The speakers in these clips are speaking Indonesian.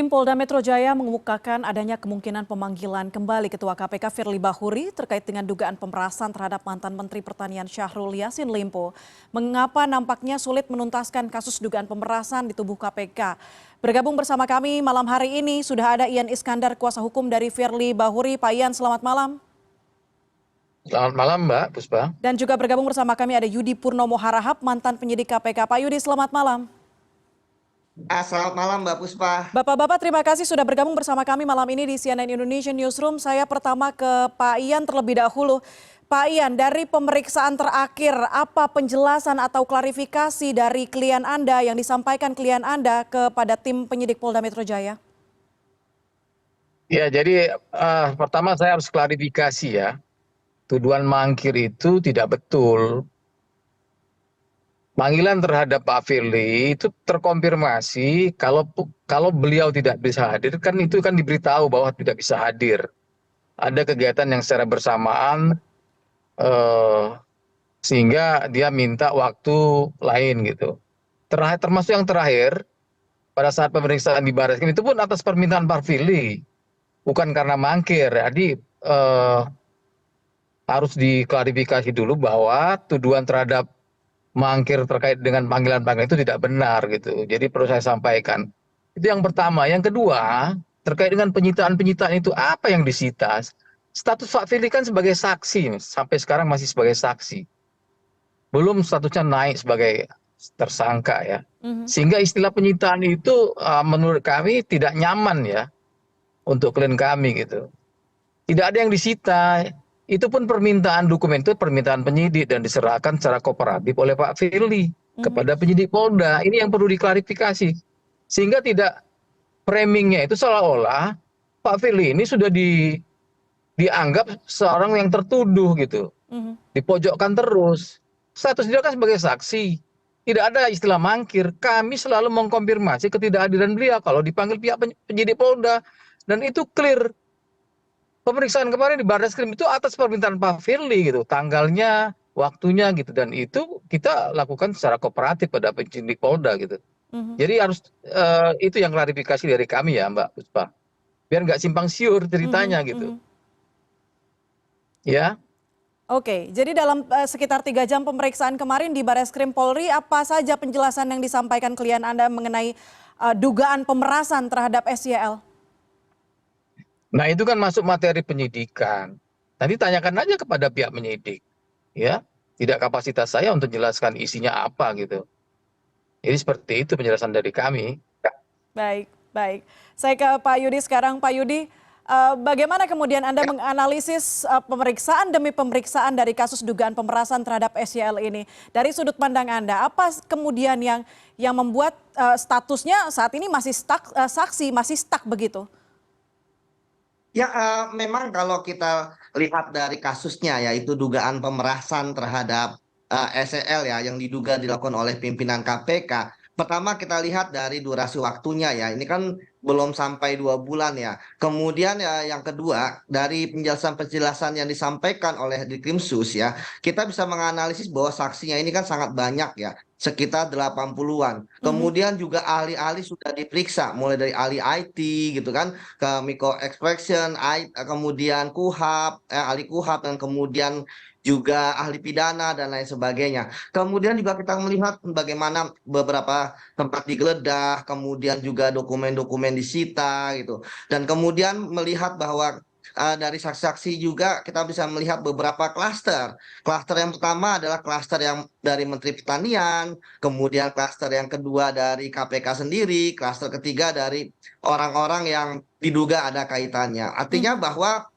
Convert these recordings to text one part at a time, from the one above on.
Bareskrim Polda Metro Jaya mengemukakan adanya kemungkinan pemanggilan kembali Ketua KPK Firly Bahuri terkait dengan dugaan pemerasan terhadap mantan Menteri Pertanian Syahrul Yassin Limpo. Mengapa nampaknya sulit menuntaskan kasus dugaan pemerasan di tubuh KPK? Bergabung bersama kami malam hari ini sudah ada Ian Iskandar, kuasa hukum dari Firly Bahuri. Pak Ian, selamat malam. Selamat malam Mbak Puspa. Dan juga bergabung bersama kami ada Yudi Purnomo Harahap, mantan penyidik KPK. Pak Yudi, selamat malam. Selamat malam Mbak Puspa. Bapak-bapak, terima kasih sudah bergabung bersama kami malam ini di CNN Indonesia Newsroom. Saya pertama ke Pak Ian terlebih dahulu. Pak Ian, dari pemeriksaan terakhir, apa penjelasan atau klarifikasi dari klien Anda yang disampaikan klien Anda kepada tim penyidik Polda Metro Jaya? Ya, jadi pertama saya harus klarifikasi ya. Tuduhan mangkir itu tidak betul. Panggilan terhadap Pak Firly itu terkonfirmasi kalau beliau tidak bisa hadir, kan itu kan diberitahu bahwa tidak bisa hadir. Ada kegiatan yang secara bersamaan sehingga dia minta waktu lain gitu. Termasuk yang terakhir pada saat pemeriksaan di Bareskrim itu pun atas permintaan Pak Firly, bukan karena mangkir. Jadi harus diklarifikasi dulu bahwa tuduhan terhadap mangkir terkait dengan panggilan-panggilan itu tidak benar gitu. Jadi perlu saya sampaikan. Itu yang pertama. Yang kedua, terkait dengan penyitaan-penyitaan itu apa yang disita? Status Pak Firly kan sebagai saksi, sampai sekarang masih sebagai saksi. Belum statusnya naik sebagai tersangka ya. Sehingga istilah penyitaan itu menurut kami tidak nyaman ya untuk klien kami gitu. Tidak ada yang disita. Itu pun permintaan dokumen itu permintaan penyidik dan diserahkan secara kooperatif oleh Pak Firly kepada penyidik Polda. Ini yang perlu diklarifikasi. Sehingga tidak framingnya itu seolah-olah Pak Firly ini sudah dianggap seorang yang tertuduh gitu. Dipojokkan terus. Status dia kan sebagai saksi. Tidak ada istilah mangkir. Kami selalu mengkonfirmasi ketidakhadiran beliau kalau dipanggil pihak penyidik Polda. Dan itu clear. Pemeriksaan kemarin di Bareskrim itu atas permintaan Pak Firly gitu, tanggalnya, waktunya gitu, dan itu kita lakukan secara kooperatif pada penyidik Polda gitu. Jadi harus itu yang klarifikasi dari kami ya Mbak Puspa, biar nggak simpang siur ceritanya gitu. Ya. Oke, jadi dalam sekitar 3 jam pemeriksaan kemarin di Bareskrim Polri, apa saja penjelasan yang disampaikan klien Anda mengenai dugaan pemerasan terhadap SYL? Nah itu kan masuk materi penyidikan. Nanti tanyakan aja kepada pihak penyidik, ya. Tidak kapasitas saya untuk jelaskan isinya apa gitu. Jadi seperti itu penjelasan dari kami. Baik, baik. Saya ke Pak Yudi sekarang. Pak Yudi, bagaimana kemudian Anda menganalisis pemeriksaan demi pemeriksaan dari kasus dugaan pemerasan terhadap SYL ini? Dari sudut pandang Anda, apa kemudian yang membuat statusnya saat ini masih saksi, masih stuck begitu? Ya, memang kalau kita lihat dari kasusnya, yaitu dugaan pemerasan terhadap SEL ya, yang diduga dilakukan oleh pimpinan KPK. Pertama kita lihat dari durasi waktunya ya, ini kan belum sampai 2 bulan ya. Kemudian ya yang kedua, dari penjelasan-penjelasan yang disampaikan oleh Dikrimsus ya, kita bisa menganalisis bahwa saksinya ini kan sangat banyak ya, sekitar 80-an. Kemudian juga ahli-ahli sudah diperiksa, mulai dari ahli IT gitu kan, ke micro expression, kemudian ahli KUHAP, dan kemudian juga ahli pidana dan lain sebagainya. Kemudian juga kita melihat bagaimana beberapa tempat digeledah, kemudian juga dokumen-dokumen disita gitu. Dan kemudian melihat bahwa dari saksi-saksi juga kita bisa melihat beberapa klaster. Klaster yang pertama adalah klaster yang dari Menteri Pertanian, kemudian klaster yang kedua dari KPK sendiri, klaster ketiga dari orang-orang yang diduga ada kaitannya. Artinya bahwa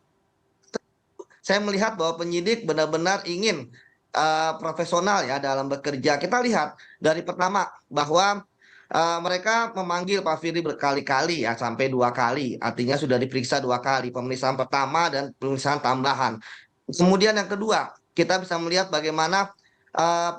saya melihat bahwa penyidik benar-benar ingin profesional ya dalam bekerja. Kita lihat dari pertama bahwa mereka memanggil Pak Firly berkali-kali ya, sampai 2 kali. Artinya sudah diperiksa 2 kali, pemeriksaan pertama dan pemeriksaan tambahan. Kemudian yang kedua, kita bisa melihat bagaimana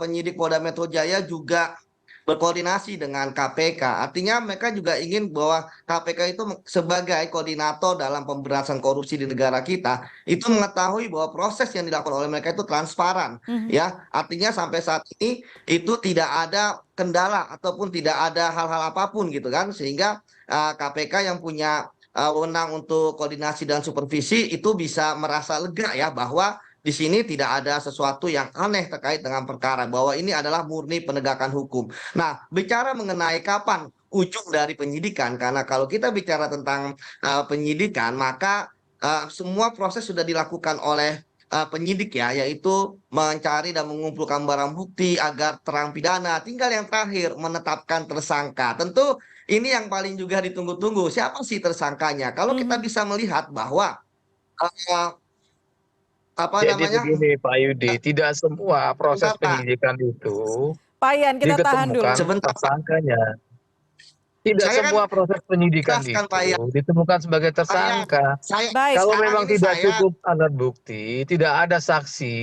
penyidik Polda Metro Jaya juga berkoordinasi dengan KPK. Artinya mereka juga ingin bahwa KPK itu sebagai koordinator dalam pemberantasan korupsi di negara kita itu mengetahui bahwa proses yang dilakukan oleh mereka itu transparan. Ya, artinya sampai saat ini itu tidak ada kendala ataupun tidak ada hal-hal apapun gitu kan, sehingga KPK yang punya wewenang untuk koordinasi dan supervisi itu bisa merasa lega ya bahwa di sini tidak ada sesuatu yang aneh terkait dengan perkara, bahwa ini adalah murni penegakan hukum. Nah, bicara mengenai kapan ujung dari penyidikan, karena kalau kita bicara tentang penyidikan, maka semua proses sudah dilakukan oleh penyidik ya, yaitu mencari dan mengumpulkan barang bukti agar terang pidana. Tinggal yang terakhir menetapkan tersangka. Tentu ini yang paling juga ditunggu-tunggu. Siapa sih tersangkanya? Kalau kita Mhm. bisa melihat bahwa eh, apa Jadi namanya? begini Pak Yudi, tidak semua proses Sebentar, Pak. penyidikan itu Pak Ian, kita tahan dulu. diketemukan Sebentar, Pak. tersangkanya. Tidak Saya kan semua proses penyidikan jelaskan, Pak Ian. itu ditemukan sebagai Pak Ian, tersangka. saya Baik, Kalau sekarang memang ini tidak saya, cukup alat bukti, tidak ada saksi,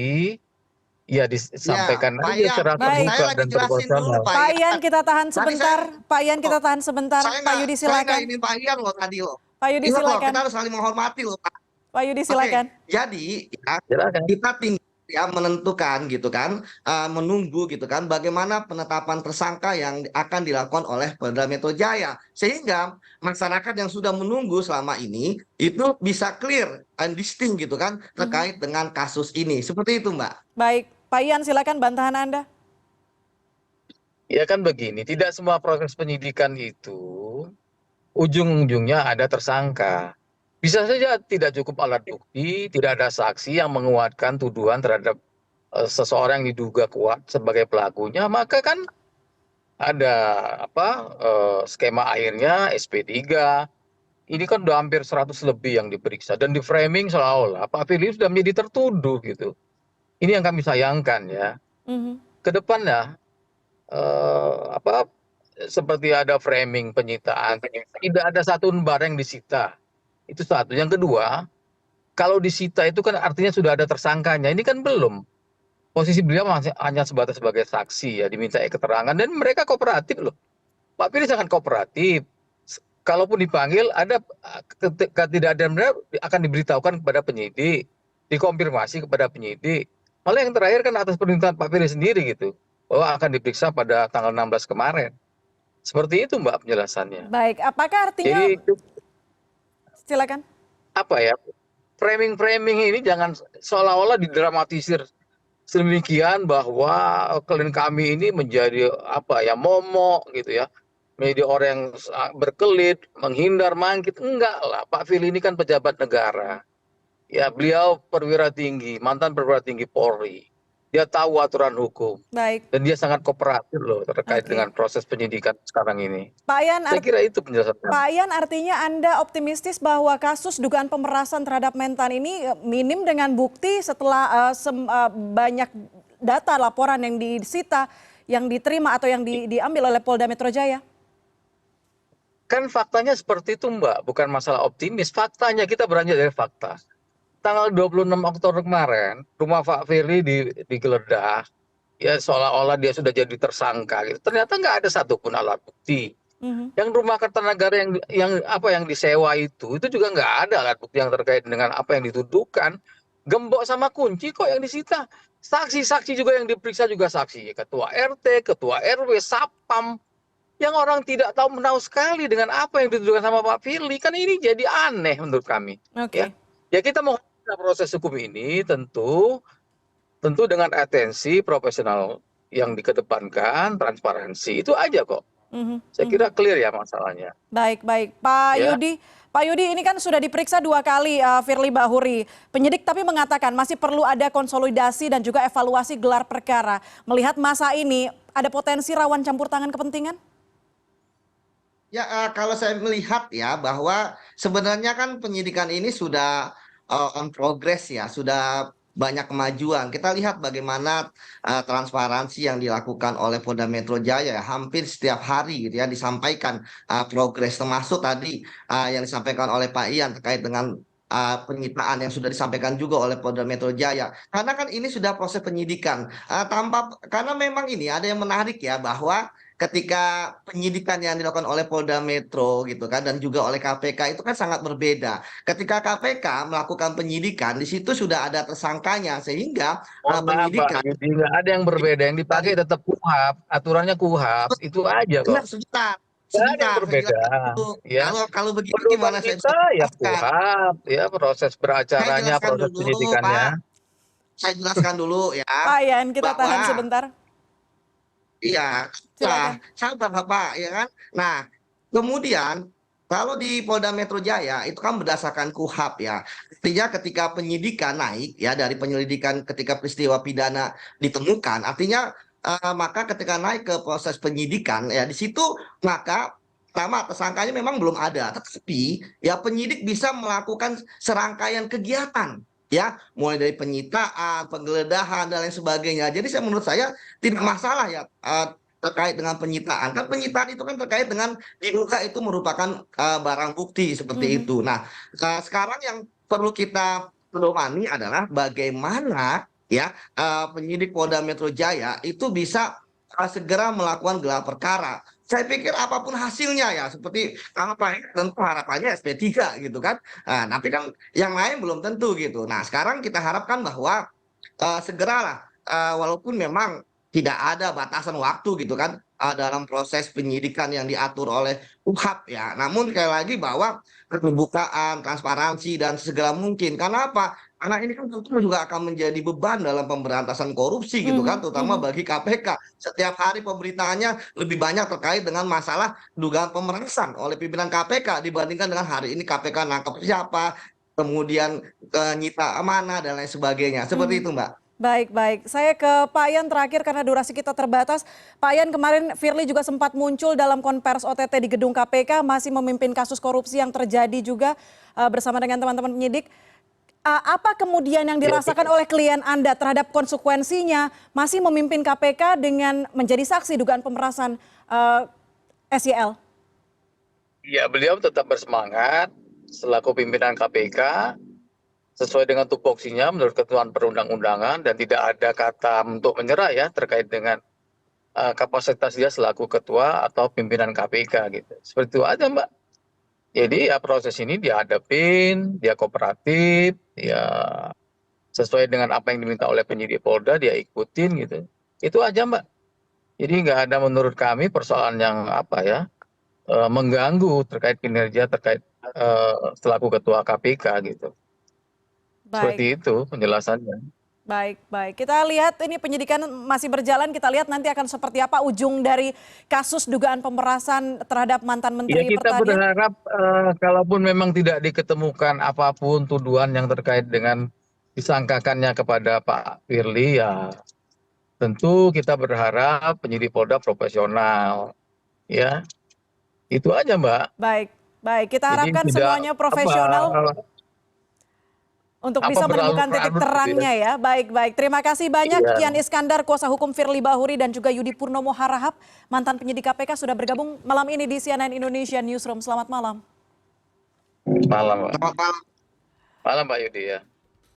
ya ya, disampaikan Pak aja Ian, secara baik. saya terbuka lagi dan jelasin dulu, proporsional. Pak Pak Ian. Ian, kita tahan Tadi sebentar. Pak Ian, oh, kita tahan sebentar. Pak Yudi, saya nggak silakan. ini Pak Ian loh tadi loh. Pak Yudi, Ingat loh, kita silakan. harus saling menghormati loh, Pak. Pak Yudi, Oke, silakan. jadi ya Silakan. kita tinggal ya menentukan gitu kan, menunggu gitu kan, bagaimana penetapan tersangka yang akan dilakukan oleh Polda Metro Jaya, sehingga masyarakat yang sudah menunggu selama ini itu bisa clear and distinct gitu kan Mhm. terkait dengan kasus ini. Seperti itu, Mbak. Baik, Pak Ian, silakan bantahan Anda. Ya kan begini, tidak semua proses penyidikan itu ujung-ujungnya ada tersangka. Bisa saja tidak cukup alat bukti, tidak ada saksi yang menguatkan tuduhan terhadap seseorang yang diduga kuat sebagai pelakunya, maka kan ada apa skema akhirnya SP3. Ini kan udah hampir 100 lebih yang diperiksa dan di framing seolah-olah Pak Firly sudah menjadi tertuduh gitu. Ini yang kami sayangkan ya. Mhm. Ke depannya apa seperti ada framing penyitaan, tidak ada satu barang yang disita. Itu satu. Yang kedua, kalau disita itu kan artinya sudah ada tersangkanya. Ini kan belum. Posisi beliau masih hanya sebatas sebagai saksi ya, diminta keterangan dan mereka kooperatif loh. Pak Firly sangat kooperatif. Kalaupun dipanggil ada ketidakadilan benar akan diberitahukan kepada penyidik, dikonfirmasi kepada penyidik. Malah yang terakhir kan atas permintaan Pak Firly sendiri gitu, bahwa akan diperiksa pada tanggal 16 kemarin. Seperti itu Mbak penjelasannya. Baik, apakah artinya, Jadi silakan. apa ya, framing-framing ini jangan seolah-olah didramatisir sedemikian bahwa klien kami ini menjadi apa ya, momok gitu ya, menjadi orang yang berkelit, menghindar, mangkit. Enggak lah, Pak Firly ini kan pejabat negara. Ya, beliau perwira tinggi, mantan perwira tinggi Polri. Dia tahu aturan hukum Baik, dan dia sangat kooperatif loh terkait oke. dengan proses penyidikan sekarang ini. Pak Ian, Saya kira itu penjelasannya. Pak Ian, artinya Anda optimistis bahwa kasus dugaan pemerasan terhadap Mentan ini minim dengan bukti setelah banyak data laporan yang disita, yang diterima atau yang diambil oleh Polda Metro Jaya? Kan faktanya seperti itu Mbak, bukan masalah optimis. Faktanya kita beranjak dari fakta. Tanggal 26 Oktober kemarin, rumah Pak Firly digeledah, ya seolah-olah dia sudah jadi tersangka gitu. Ternyata nggak ada satupun alat bukti. Mhm. Yang rumah Kertanegara yang disewa itu juga nggak ada alat bukti yang terkait dengan apa yang dituduhkan. Gembok sama kunci kok yang disita. Saksi-saksi juga yang diperiksa juga saksi. Ketua RT, ketua RW, Sapam. Yang orang tidak tahu menahu sekali dengan apa yang dituduhkan sama Pak Firly. Kan ini jadi aneh menurut kami. Ya, Oke. ya kita mau proses hukum ini tentu dengan atensi profesional yang dikedepankan, transparansi, itu aja kok. Mhm, Saya mhm. kira clear ya masalahnya. Baik, baik. Pak Ya, Yudi, Pak Yudi ini kan sudah diperiksa 2 kali Firly Bahuri. Penyidik tapi mengatakan masih perlu ada konsolidasi dan juga evaluasi gelar perkara. Melihat masa ini, ada potensi rawan campur tangan kepentingan? Ya, kalau saya melihat ya bahwa sebenarnya kan penyidikan ini sudah on progress ya, sudah banyak kemajuan. Kita lihat bagaimana transparansi yang dilakukan oleh Polda Metro Jaya ya, hampir setiap hari gitu ya disampaikan progres, termasuk tadi yang disampaikan oleh Pak Ian terkait dengan penyitaan yang sudah disampaikan juga oleh Polda Metro Jaya. Karena kan ini sudah proses penyidikan. Karena memang ini ada yang menarik ya bahwa ketika penyidikan yang dilakukan oleh Polda Metro gitu kan dan juga oleh KPK itu kan sangat berbeda. Ketika KPK melakukan penyidikan di situ sudah ada tersangkanya sehingga mohon maaf Pak penyidikan Yudi, nggak ada yang berbeda. Yang dipakai tetap KUHP, aturannya KUHP, itu aja kok. sebentar, Nggak ada yang sebentar, saya berbeda, jelaskan dulu. ya. Kalau begitu Pedoman gimana saya bisa kita ya jelaskan? KUHP, ya proses Saya beracaranya, jelaskan proses dulu, penyidikannya. Pak. Saya jelaskan dulu ya, Pak Yan, kita tahan bahwa sebentar. iya, lah, Silakan. sabar Bapak, ya kan? Nah, kemudian kalau di Polda Metro Jaya itu kan berdasarkan KUHP ya. Artinya ketika penyidikan naik ya dari penyelidikan ketika peristiwa pidana ditemukan, artinya maka ketika naik ke proses penyidikan ya di situ maka pertama tersangkanya memang belum ada, tetapi ya penyidik bisa melakukan serangkaian kegiatan ya, mulai dari penyitaan, penggeledahan dan lain sebagainya. Jadi menurut saya tidak masalah ya terkait dengan penyitaan. Kan penyitaan itu kan terkait dengan diduga itu merupakan barang bukti seperti Mhm. itu. Nah, sekarang yang perlu kita pedomani adalah bagaimana ya penyidik Polda Metro Jaya itu bisa segera melakukan gelar perkara. Saya pikir apapun hasilnya ya, seperti apa ya, tentu harapannya SP3 gitu kan. Nah, tapi kan yang lain belum tentu gitu. Nah, sekarang kita harapkan bahwa segeralah walaupun memang tidak ada batasan waktu gitu kan dalam proses penyidikan yang diatur oleh UHAP ya. Namun sekali lagi bahwa keterbukaan, transparansi dan segera mungkin. Karena apa? Karena ini kan tentu juga akan menjadi beban dalam pemberantasan korupsi gitu kan, Mhm, terutama mhm. bagi KPK. Setiap hari pemberitaannya lebih banyak terkait dengan masalah dugaan pemerasan oleh pimpinan KPK dibandingkan dengan hari ini KPK nangkep siapa, kemudian nyita mana dan lain sebagainya. Seperti Mhm. itu, Mbak. Baik, baik. Saya ke Pak Yan terakhir karena durasi kita terbatas. Pak Yan, kemarin Firly juga sempat muncul dalam konvers OTT di gedung KPK, masih memimpin kasus korupsi yang terjadi juga bersama dengan teman-teman penyidik. Apa kemudian yang Ya, dirasakan oleh klien Anda terhadap konsekuensinya masih memimpin KPK dengan menjadi saksi dugaan pemerasan SYL? ya, beliau tetap bersemangat selaku pimpinan KPK sesuai dengan tupoksinya menurut ketentuan perundang-undangan dan tidak ada kata untuk menyerah ya terkait dengan kapasitas dia selaku ketua atau pimpinan KPK gitu. Seperti itu aja, Mbak. Jadi ya proses ini dihadapin, dia kooperatif, ya sesuai dengan apa yang diminta oleh penyidik Polda dia ikutin gitu. Itu aja, Mbak. Jadi nggak ada menurut kami persoalan yang apa ya mengganggu terkait kinerja terkait selaku ketua KPK gitu. Baik. Seperti itu penjelasannya. Baik, baik. Kita lihat ini penyidikan masih berjalan, kita lihat nanti akan seperti apa ujung dari kasus dugaan pemerasan terhadap mantan Ya Menteri kita Pertanian. berharap kalaupun memang tidak diketemukan apapun tuduhan yang terkait dengan disangkakannya kepada Pak Firly ya tentu kita berharap penyidik Polda profesional ya. Itu aja, Mbak. Baik, baik. Kita Jadi harapkan tidak semuanya apa profesional untuk bisa berlarut menemukan titik larut gitu ya. terangnya ya. Baik, baik. Terima kasih banyak Iya. Kian Iskandar, kuasa hukum Firly Bahuri dan juga Yudi Purnomo Harahap, mantan penyidik KPK sudah bergabung malam ini di CNN Indonesia Newsroom. Selamat malam. Malam, Mbak. Selamat malam. Malam, Pak Yudi ya.